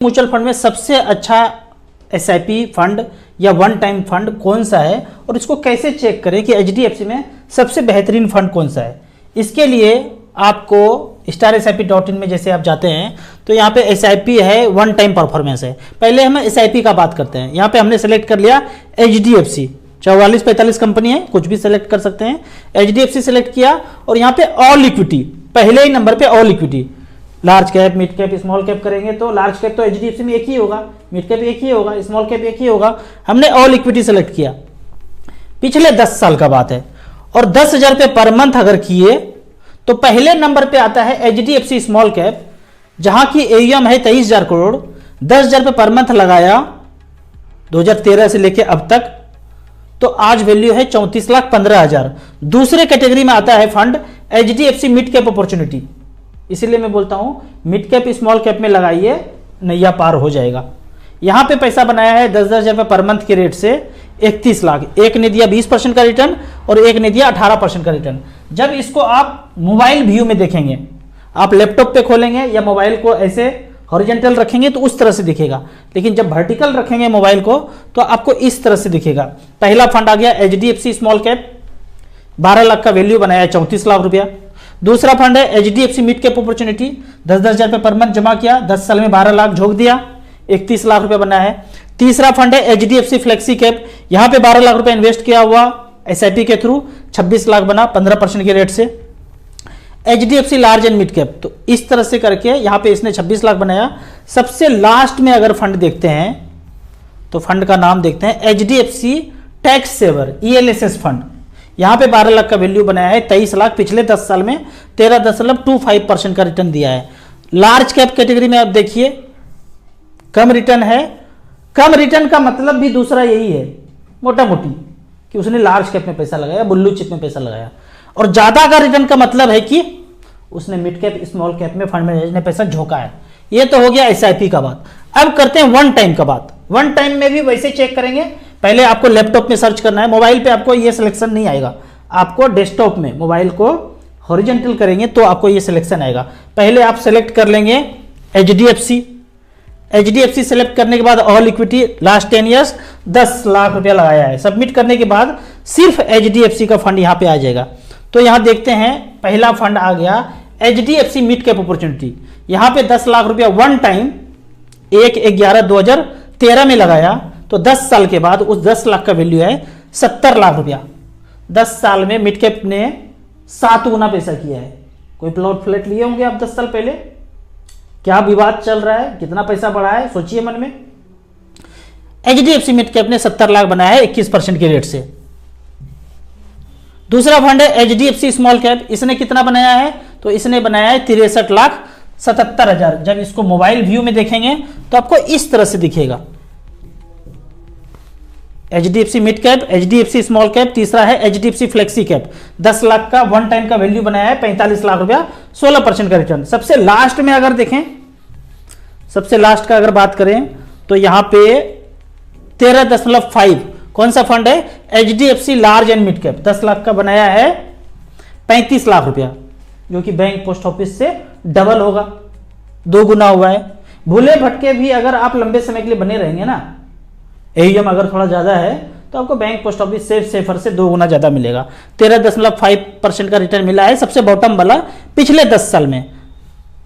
Mutual fund में सबसे अच्छा एसआईपी फंड या वन टाइम फंड कौन सा है और इसको कैसे चेक करें कि एचडीएफसी में सबसे बेहतरीन फंड कौन सा है। इसके लिए आपको StarSIP.in में जैसे आप जाते हैं तो यहाँ पे एसआईपी है, वन टाइम परफॉर्मेंस है। पहले हम एसआईपी का बात करते हैं। यहाँ पे हमने सेलेक्ट कर लिया एचडीएफसी, 44-45 कंपनी है, कुछ भी सेलेक्ट कर सकते हैं। एचडीएफसी सेलेक्ट किया और यहाँ पे ऑल इक्विटी, पहले ही नंबर पे all equity, large cap, mid cap, small cap करेंगे तो लार्ज कैप तो एचडीएफसी में एक ही होगा, मिड कैप एक ही होगा, स्मॉल कैप एक ही होगा। हमने ऑल इक्विटी सेलेक्ट किया, पिछले 10 साल का बात है और 10,000 रुपये पर मंथ अगर किए तो पहले नंबर पे आता है एचडीएफसी स्मॉल कैप, जहां की एयूएम है 23,000 करोड़। 10,000 रुपये पर मंथ लगाया 2013 से लेके अब तक, तो आज वैल्यू है 34,15,000। दूसरे कैटेगरी में आता है fund HDFC mid cap opportunity, इसीलिए मैं बोलता हूं मिड कैप स्मॉल कैप में लगाइए, नैया पार हो जाएगा। यहां पे पैसा बनाया है 10,000 रुपये पर मंथ के रेट से 31 लाख। एक ने दिया 20% का रिटर्न और एक ने दिया 18% का रिटर्न। जब इसको आप मोबाइल व्यू में देखेंगे, आप लैपटॉप पे खोलेंगे या मोबाइल को ऐसे हॉरिजॉन्टल रखेंगे तो उस तरह से दिखेगा, लेकिन जब वर्टिकल रखेंगे मोबाइल को तो आपको इस तरह से दिखेगा। पहला फंड आ गया एचडीएफसी स्मॉल कैप, 12 लाख का वैल्यू बनाया 34 लाख रुपया। दूसरा फंड है एचडीएफसी मिड कैप अपॉर्चुनिटी, 10,000 रुपये पर मंथ जमा किया, 10 साल में 12 लाख झोंक दिया, 31 लाख रुपए बना है। तीसरा फंड है एचडीएफसी फ्लेक्सी कैप, यहां पे 12 लाख रुपए इन्वेस्ट किया हुआ एसआईपी के थ्रू, 26 लाख बना 15% के रेट से। HDFC large and mid cap, तो इस तरह से करके यहां पे इसने 26 लाख बनाया। सबसे लास्ट में अगर फंड देखते हैं तो फंड का नाम देखते हैं HDFC tax saver ELSS fund, यहां पे 12 लाख का वैल्यू बनाया है, 23 लाख, पिछले 10 साल में 13.25% का रिटर्न दिया है। लार्ज कैप कैटेगरी में आप देखिए कम रिटर्न है। कम रिटर्न का मतलब भी दूसरा यही है मोटा मोटी कि उसने लार्ज कैप में पैसा लगाया, बुल्लू चिप में पैसा लगाया। और ज्यादा का रिटर्न का मतलब है कि उसने मिड कैप स्मॉल कैप में फंड मैनेजर ने पैसा झोंका है। ये तो हो गया एसआईपी का बात। अब करते हैं वन टाइम का बात। वन टाइम में भी वैसे चेक करेंगे, पहले आपको लैपटॉप में सर्च करना है, मोबाइल पे आपको ये सिलेक्शन नहीं आएगा, आपको डेस्कटॉप में मोबाइल को हॉरिजॉन्टल करेंगे तो आपको ये सिलेक्शन आएगा। पहले आप सेलेक्ट कर लेंगे एचडीएफसी। एचडीएफसी सेलेक्ट करने के बाद all equity, last 10 years 10 lakh रुपया लगाया है। सबमिट करने के बाद सिर्फ एचडीएफसी का फंड यहां पे आ जाएगा। तो यहां देखते हैं पहला फंड आ गया एचडीएफसी मिड कैप अपॉर्चुनिटी, यहां पे 10 लाख रुपया वन टाइम 1/11/2013 में लगाया, तो 10 साल के बाद उस 10 लाख का वैल्यू है 70 लाख रुपया। 10 साल में मिड कैप ने 7 गुना पैसा किया है। कोई प्लॉट फ्लैट लिए होंगे आप 10 साल पहले, क्या विवाद चल रहा है, कितना पैसा बढ़ा है, सोचिए मन में। एचडीएफसी मिड कैप ने 70 लाख बनाया है 21% के रेट से। दूसरा फंड है एचडीएफसी स्मॉल कैप, इसने कितना बनाया है, तो इसने बनाया है 63,77,000। जब इसको मोबाइल व्यू में देखेंगे तो आपको इस तरह से दिखेगा HDFC mid cap, HDFC small cap. तीसरा है एचडीएफसी फ्लेक्सी कैप, 10 लाख का वन टाइम का वैल्यू बनाया है, 45 लाख रुपया, 16% का रिटर्न। सबसे लास्ट में अगर देखें, सबसे लास्ट का अगर बात करें तो यहां पे 13.5 कौन सा फंड है, HDFC large and mid cap, 10 lakh का बनाया है 35 लाख रुपया, जो कि बैंक पोस्ट ऑफिस से डबल होगा, 2 गुना हुआ है। भूले भटके भी अगर आप लंबे समय के लिए बने रहेंगे ना, एयूएम अगर थोड़ा ज्यादा है तो आपको बैंक पोस्ट ऑफिस सेफर से 2 गुना ज्यादा मिलेगा। 13.5% का रिटर्न मिला है सबसे बॉटम वाला पिछले 10 साल में।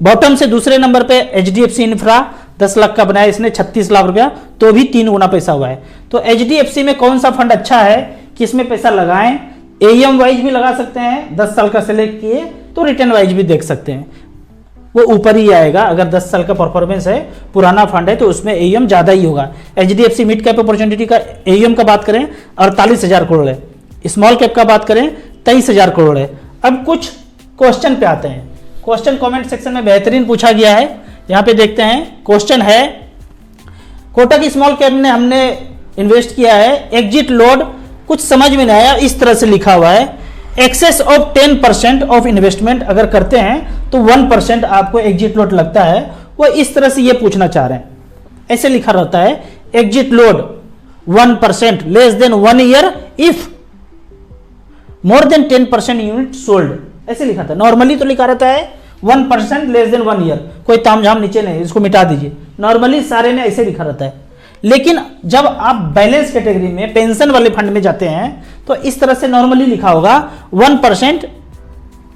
बॉटम से दूसरे नंबर पे एचडीएफसी इंफ्रा, 10 लाख का बनाया इसने 36 लाख रुपया, तो भी 3 गुना पैसा हुआ है। तो एचडीएफसी में कौन सा फंड अच्छा है कि इसमें पैसा लगाएं, एयूएम वाइज भी लगा सकते हैं, 10 साल का सिलेक्ट किए तो रिटर्न वाइज भी देख सकते हैं, वो ऊपर ही आएगा। अगर 10 साल का परफॉर्मेंस है, पुराना फंड है, तो उसमें एयूएम ज्यादा ही होगा। एचडीएफसी मिड कैप अपॉर्चुनिटी का एयूएम का बात करें 48,000 करोड़ है, स्मॉल कैप का बात करें 23,000 करोड़ है। अब कुछ क्वेश्चन पे आते हैं। क्वेश्चन कमेंट सेक्शन में बेहतरीन पूछा गया है, यहां पे देखते हैं। क्वेश्चन है कोटक स्मॉल कैप में हमने इन्वेस्ट किया है, एग्जिट लोड कुछ समझ में नहीं आया, इस तरह से लिखा हुआ है, एक्सेस ऑफ 10% ऑफ इन्वेस्टमेंट अगर करते हैं तो 1% आपको एग्जिट लोड लगता है। वो इस तरह से ये पूछना चाह रहे हैं, ऐसे लिखा रहता है exit load 1% less than 1 year if more than 10% unit sold, ऐसे लिखा था। नॉर्मली तो लिखा रहता है 1% लेस देन 1 ईयर, कोई तामझाम नीचे नहीं, इसको मिटा दीजिए। नॉर्मली सारे में ऐसे लिखा रहता है। लेकिन जब आप बैलेंस कैटेगरी में पेंशन वाले फंड में जाते हैं तो इस तरह से नॉर्मली लिखा होगा 1%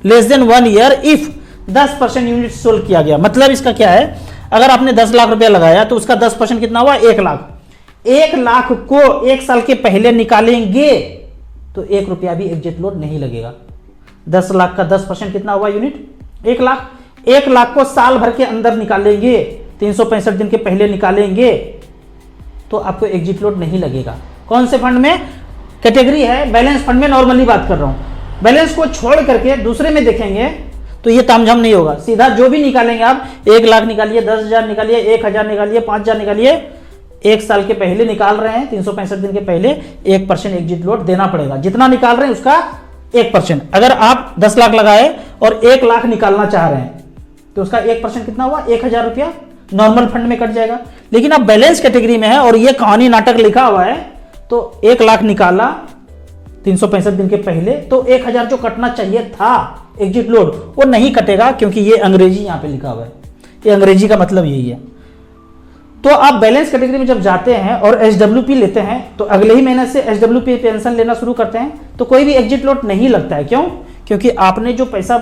less than 1 year if 10% unit sold किया गया। मतलब इसका क्या है, अगर आपने 10 लाख रुपया लगाया तो उसका 10% कितना हुआ, 1 लाख। 1 लाख को 1 साल के पहले निकालेंगे तो 1 रुपया भी एग्जिट लोड नहीं लगेगा। 10 लाख का 10% कितना हुआ यूनिट, 1 लाख। 1 लाख को साल भर के अंदर निकालेंगे, 365 दिन के पहले निकालेंगे तो आपको एग्जिट लोड नहीं लगेगा। कौन से फंड में, कैटेगरी है बैलेंस फंड में, नॉर्मली बात कर रहा हूं। बैलेंस को छोड़ करके दूसरे में देखेंगे तो ये तामझाम नहीं होगा। सीधा जो भी निकालेंगे आप, 1 लाख निकालिए, 10,000 निकालिए, 1,000 निकालिए, 5,000 निकालिए, 1 साल के पहले निकाल रहे हैं, 365 दिन के पहले 1% एग्जिट लोड देना पड़ेगा। जितना निकाल रहे हैं उसका 1%। अगर आप 10 लाख लगाए और 1 लाख निकालना चाह रहे हैं तो उसका 1% कितना हुआ, 1,000 रुपया नॉर्मल फंड में कट जाएगा। लेकिन आप बैलेंस कैटेगरी में है और ये कहानी नाटक लिखा हुआ है तो 1 लाख निकाला 365 दिन के पहले तो 1,000 जो कटना चाहिए था एग्जिट लोड वो नहीं कटेगा, क्योंकि ये अंग्रेजी यहां पे लिखा हुआ है। ये अंग्रेजी का मतलब यही है। तो आप बैलेंस कैटेगरी में जब जाते हैं और एसडब्ल्यूपी लेते हैं तो अगले ही महीने से एसडब्ल्यूपी पेंशन लेना शुरू करते हैं तो कोई भी एग्जिट लोड नहीं लगता है। क्यों? क्योंकि आपने जो पैसा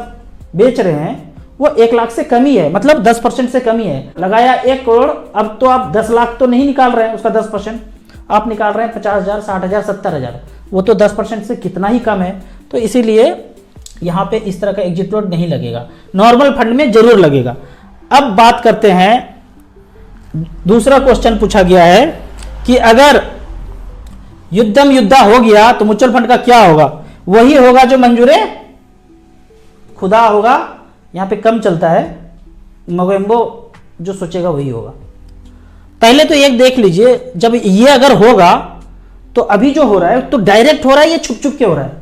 बेच रहे हैं वो 1 लाख से कम ही है, मतलब 10% से कम ही है। लगाया 1 करोड़, अब तो आप 10 लाख तो नहीं निकाल रहे हैं, उसका 10% आप निकाल रहे हैं 50,000, 60,000, 70,000, वो तो 10% से कितना ही कम है। तो इसीलिए यहां पे इस तरह का एग्जिट लोड नहीं लगेगा, नॉर्मल फंड में जरूर लगेगा। अब बात करते हैं, दूसरा क्वेश्चन पूछा गया है कि अगर युद्धम युद्धा हो गया तो म्यूचुअल फंड का क्या होगा? वही होगा जो मंजूरे खुदा होगा। यहां पे कम चलता है, मोगेम्बो जो सोचेगा वही होगा। पहले तो एक देख लीजिए, जब ये अगर होगा तो अभी जो हो रहा है तो डायरेक्ट हो रहा है, ये छुप छुप के हो रहा है।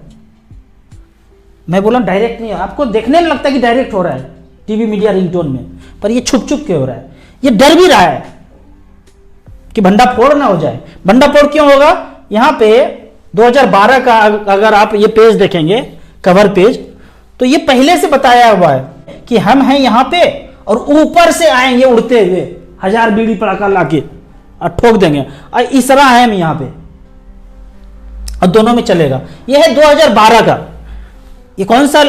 मैं बोला डायरेक्ट नहीं है, आपको देखने में लगता है कि डायरेक्ट हो रहा है टीवी मीडिया रिंगटोन में, पर ये छुप छुप के हो रहा है। ये डर भी रहा है कि भंडाफोड़ ना हो जाए। भंडाफोड़ क्यों होगा? यहां पे 2012 का अगर आप ये पेज देखेंगे, कवर पेज, तो ये पहले से बताया हुआ है कि हम हैं यहां पे और ऊपर से आएंगे उड़ते हुए 1000 बीड़ी पड़ाका लाके और ठोक देंगे, और इसरा है हम यहां पे, और दोनों में चलेगा। ये है 2012 का। ये कौन सा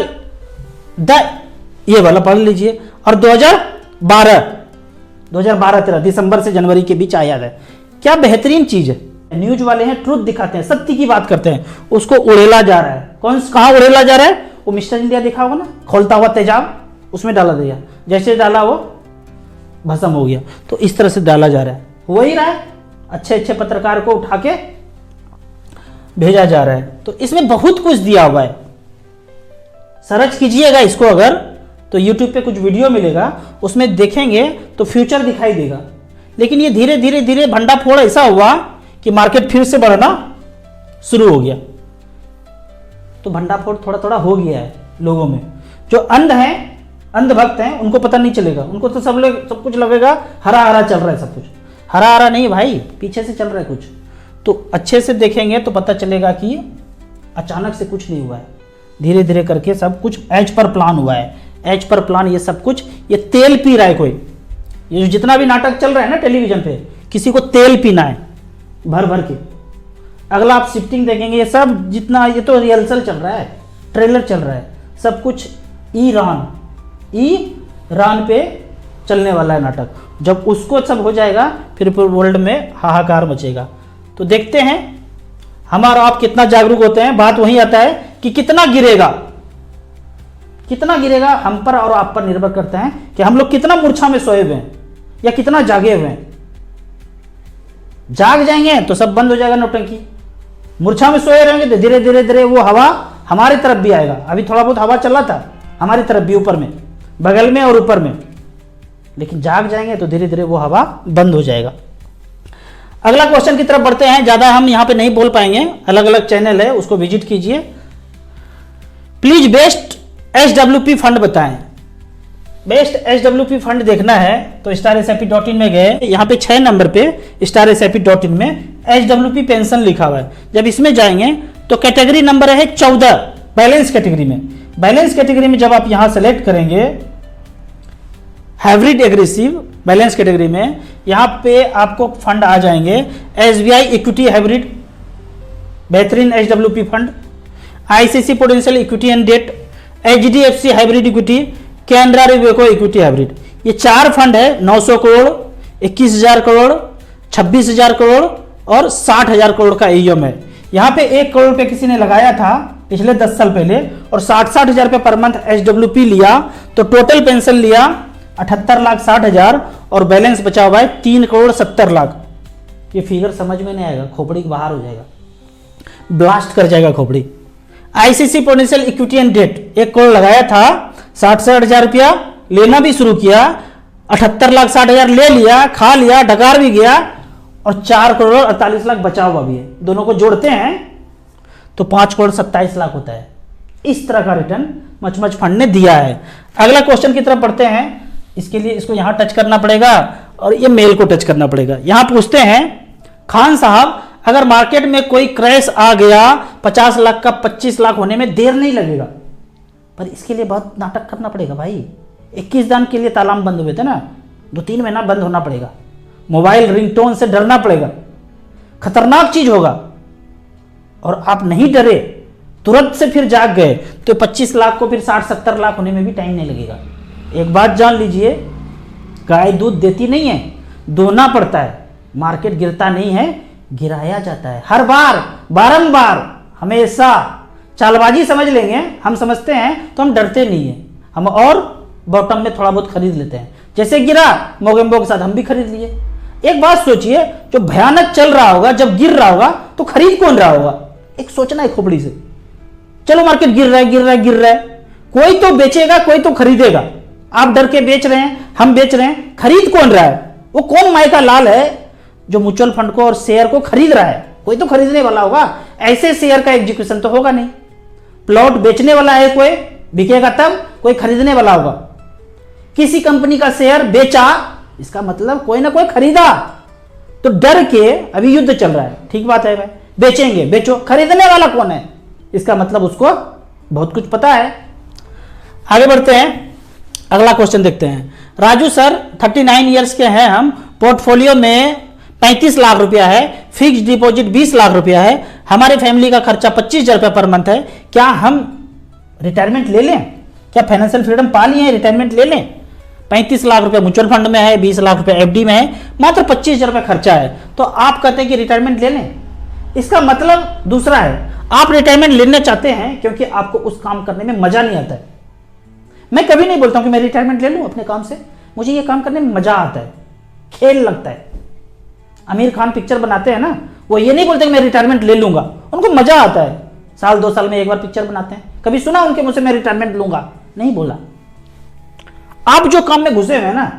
ये वाला पढ़ लीजिए। और 2012-13 दिसंबर से जनवरी के बीच आया है। क्या बेहतरीन चीज है। न्यूज वाले हैं, ट्रुथ दिखाते हैं, सत्य की बात करते हैं, उसको उड़ेला जा रहा है। कहां उड़ेला जा रहा है? वो मिस्टर इंडिया देखा होगा ना, खोलता हुआ तेजाब, उसमें डाला दिया, जैसे डाला वो भस्म हो गया। तो इस तरह से डाला जा रहा है, हो ही रहा है। अच्छे अच्छे पत्रकार को उठा के भेजा जा रहा है। तो इसमें बहुत कुछ दिया हुआ है, सर्च कीजिएगा इसको अगर, तो YouTube पे कुछ वीडियो मिलेगा, उसमें देखेंगे तो फ्यूचर दिखाई देगा। लेकिन ये धीरे धीरे धीरे भंडाफोड़ ऐसा हुआ कि मार्केट फिर से बढ़ना शुरू हो गया। तो भंडाफोड़ थोड़ा थोड़ा हो गया है लोगों में। जो अंध हैं, अंधभक्त हैं, उनको पता नहीं चलेगा, उनको तो सब कुछ लगेगा हरा हरा चल रहा है। सब कुछ हरा हरा नहीं भाई, पीछे से चल रहा है कुछ। तो अच्छे से देखेंगे तो पता चलेगा कि अचानक से कुछ नहीं हुआ है, धीरे धीरे करके सब कुछ एज पर प्लान हुआ है। एज पर प्लान ये सब कुछ, ये तेल पी रहा है कोई। ये जो जितना भी नाटक चल रहा है ना टेलीविजन पे, किसी को तेल पीना है भर भर के। अगला आप शिफ्टिंग देखेंगे, ये सब जितना, ये तो रिहर्सल चल रहा है, ट्रेलर चल रहा है, सब कुछ ईरान पे चलने वाला है नाटक। जब उसको सब हो जाएगा फिर वर्ल्ड में हाहाकार मचेगा। तो देखते हैं हमारा आप कितना जागरूक होते हैं। बात वही आता है कि कितना गिरेगा, कितना गिरेगा हम पर और आप पर निर्भर करता है कि हम लोग कितना मूर्छा में सोए हुए हैं या कितना जागे हुए हैं। जाग जाएंगे तो सब बंद हो जाएगा नौटंकी। मूर्छा में सोए रहेंगे तो धीरे धीरे धीरे वो हवा हमारी तरफ भी आएगा। अभी थोड़ा बहुत हवा चल रहा था हमारी तरफ भी, ऊपर में, बगल में और ऊपर में, लेकिन जाग जाएंगे तो धीरे धीरे वो हवा बंद हो जाएगा। अगला क्वेश्चन की तरफ बढ़ते हैं। ज्यादा हम यहां पे नहीं बोल पाएंगे, अलग अलग चैनल है, उसको विजिट कीजिए। प्लीज बेस्ट SWP फंड बताएं। बेस्ट SWP फंड देखना है तो StarSIP.in में गए, यहाँ पे 6 नंबर पे StarSIP.in में SWP पेंशन लिखा हुआ है। जब इसमें जाएंगे तो कैटेगरी नंबर है 14 बैलेंस कैटेगरी में। बैलेंस कैटेगरी में जब आप यहां सेलेक्ट करेंगे हाइब्रिड एग्रेसिव बैलेंस कैटेगरी में यहाँ पे आपको फंड आ जाएंगे SBI इक्विटी हाइब्रिड, बेहतरीन HWP fund, ICC potential equity and debt, HDFC hybrid equity, Canara Robeco equity hybrid. ये 4 फंड है, 900 करोड़, 21,000 करोड़, 26,000 करोड़ और 60,000 करोड़ का AUM है। यहाँ पे 1 करोड़ रुपये किसी ने लगाया था पिछले 10 साल पहले और 60,000 रुपये पर मंथ HWP लिया, तो टोटल पेंशन लिया 78,60,000 और बैलेंस बचा हुआ है 3,70,00,000। ये फिगर समझ में नहीं आएगा, खोपड़ी के बाहर हो जाएगा, ब्लास्ट कर जाएगा खोपड़ी। ICC potential equity and debt 1 crore लगाया था, 60,000 रुपया लेना भी शुरू किया, 78,60,000 ले लिया, खा लिया, डकार भी गया और 4 करोड़ 48 लाख बचा हुआ भी है। दोनों को जोड़ते हैं तो 5 करोड़ 27 लाख होता है। इस तरह का रिटर्न मच फंड ने दिया है। अगला क्वेश्चन की तरफ बढ़ते हैं। इसके लिए इसको यहां टच करना पड़ेगा और ये मेल को टच करना पड़ेगा। यहां पूछते हैं, खान साहब अगर मार्केट में कोई क्रैश आ गया 50 लाख का 25 लाख होने में देर नहीं लगेगा, पर इसके लिए बहुत नाटक करना पड़ेगा भाई। 21 दिन के लिए तालाब बंद हुए थे ना, 2-3 महीना बंद होना पड़ेगा, मोबाइल रिंगटोन से डरना पड़ेगा, खतरनाक चीज होगा। और आप नहीं डरे, तुरंत से फिर जाग गए तो 25 लाख को फिर 60-70 लाख होने में भी टाइम नहीं लगेगा। एक बात जान लीजिए, गाय दूध देती नहीं है, दोना पड़ता है। मार्केट गिरता नहीं है, गिराया जाता है। हर बार, बारंबार, हमेशा। चालबाजी समझ लेंगे, हम समझते हैं तो हम डरते नहीं है, हम और बॉटम में थोड़ा बहुत खरीद लेते हैं। जैसे गिरा मोगेम्बो के साथ हम भी खरीद लिए। एक बात सोचिए, जो भयानक चल रहा होगा, जब गिर रहा होगा तो खरीद कौन रहा होगा? एक सोचना है खोपड़ी से। चलो मार्केट गिर रहा है, गिर रहा है, गिर रहा है, कोई तो बेचेगा, कोई तो खरीदेगा। आप डर के बेच रहे हैं, हम बेच रहे हैं, खरीद कौन रहा है? वो कौन माई का लाल है जो म्यूचुअल फंड को और शेयर को खरीद रहा है? कोई तो खरीदने वाला होगा। ऐसे शेयर का एग्जीक्यूशन तो होगा नहीं। प्लॉट बेचने वाला है कोई, बिकेगा तब कोई खरीदने वाला होगा। किसी कंपनी का शेयर बेचा, इसका मतलब कोई ना कोई खरीदा। तो डर के अभी युद्ध चल रहा है, ठीक बात है भाई, बेचेंगे, बेचो, खरीदने वाला कौन है? इसका मतलब उसको बहुत कुछ पता है। आगे बढ़ते हैं, अगला क्वेश्चन देखते हैं। राजू सर 39 इयर्स के हैं हम, पोर्टफोलियो में 35 लाख रुपया है, फिक्स डिपॉजिट 20 लाख रुपया है, हमारे फैमिली का खर्चा 25,000 रुपया पर मंथ है, क्या हम रिटायरमेंट ले लें? क्या फाइनेंशियल फ्रीडम पा लिए हैं, रिटायरमेंट ले लें? 35 लाख रुपया म्यूचुअल फंड में है, 20 लाख रुपया FD में है, मात्र 25,000 रुपया खर्चा है, तो आप कहते हैं कि रिटायरमेंट ले लें। इसका मतलब दूसरा है, आप रिटायरमेंट लेना चाहते हैं क्योंकि आपको उस काम करने में मजा नहीं आता है। मैं कभी नहीं बोलता हूं कि मैं रिटायरमेंट ले लूं अपने काम से, मुझे ये काम करने में मजा आता है, खेल लगता है। आमिर खान पिक्चर बनाते हैं ना, वो ये नहीं बोलते कि मैं रिटायरमेंट ले लूंगा, उनको मजा आता है। साल 2 साल में एक बार पिक्चर बनाते हैं। कभी सुना उनके मुझसे मैं रिटायरमेंट लूंगा? नहीं बोला। आप जो काम में घुसे हुए हैं ना,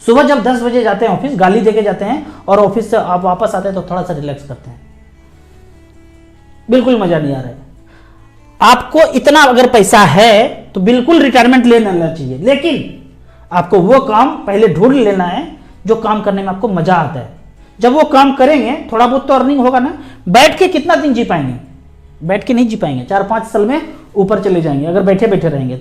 सुबह जब 10 बजे जाते हैं ऑफिस, गाली देके जाते हैं और ऑफिस से आप वापस आते हैं तो थोड़ा सा रिलैक्स करते हैं, बिल्कुल मजा नहीं आ रहा है। आपको इतना अगर पैसा है तो बिल्कुल रिटायरमेंट ले लेना चाहिए, लेकिन आपको वो काम पहले ढूंढ लेना है जो काम करने में आपको मजा आता है। जब वो काम करेंगे थोड़ा बहुत तो अर्निंग होगा ना। बैठ के कितना दिन जी पाएंगे? बैठ के नहीं जी पाएंगे, 4-5 साल में ऊपर चले जाएंगे अगर बैठे बैठे रहेंगे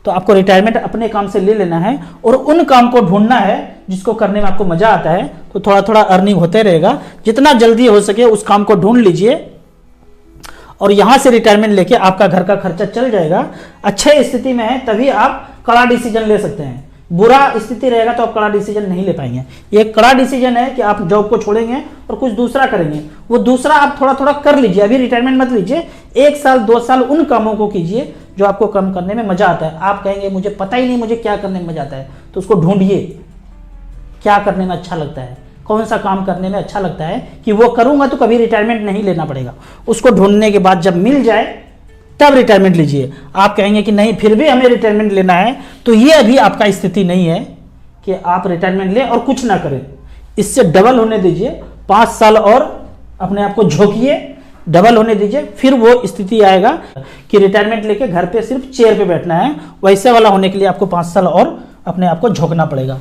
तो आपको रिटायरमेंट अपने काम से ले लेना है और उन काम को ढूंढना है जिसको करने में आपको मजा आता है, तो थोड़ा थोड़ा अर्निंग होते रहेगा। जितना जल्दी हो सके उस काम को ढूंढ लीजिए और यहां से रिटायरमेंट लेके आपका घर का खर्चा चल जाएगा। अच्छे स्थिति में है तभी आप कड़ा डिसीजन ले सकते हैं, बुरा स्थिति रहेगा तो आप कड़ा डिसीजन नहीं ले पाएंगे। ये कड़ा डिसीजन है कि आप जॉब को छोड़ेंगे और कुछ दूसरा करेंगे। वो दूसरा आप थोड़ा थोड़ा कर लीजिए, अभी रिटायरमेंट मत लीजिए। 1 साल 2 साल उन कामों को कीजिए जो आपको काम करने में मजा आता है। आप कहेंगे मुझे पता ही नहीं मुझे क्या करने में मजा आता है, तो उसको ढूंढिए, क्या करने में अच्छा लगता है, कौन सा काम करने में अच्छा लगता है कि वो करूंगा तो कभी रिटायरमेंट नहीं लेना पड़ेगा। उसको ढूंढने के बाद जब मिल जाए तब रिटायरमेंट लीजिए। आप कहेंगे कि नहीं फिर भी हमें रिटायरमेंट लेना है, तो ये अभी आपका स्थिति नहीं है कि आप रिटायरमेंट लें और कुछ ना करें। इससे डबल होने दीजिए, 5 साल और अपने आप को झोंकिए, डबल होने दीजिए, फिर वो स्थिति आएगा कि रिटायरमेंट लेके घर पे सिर्फ चेयर पे बैठना है। वैसे वाला होने के लिए आपको 5 साल और अपने आप को झोंकना पड़ेगा।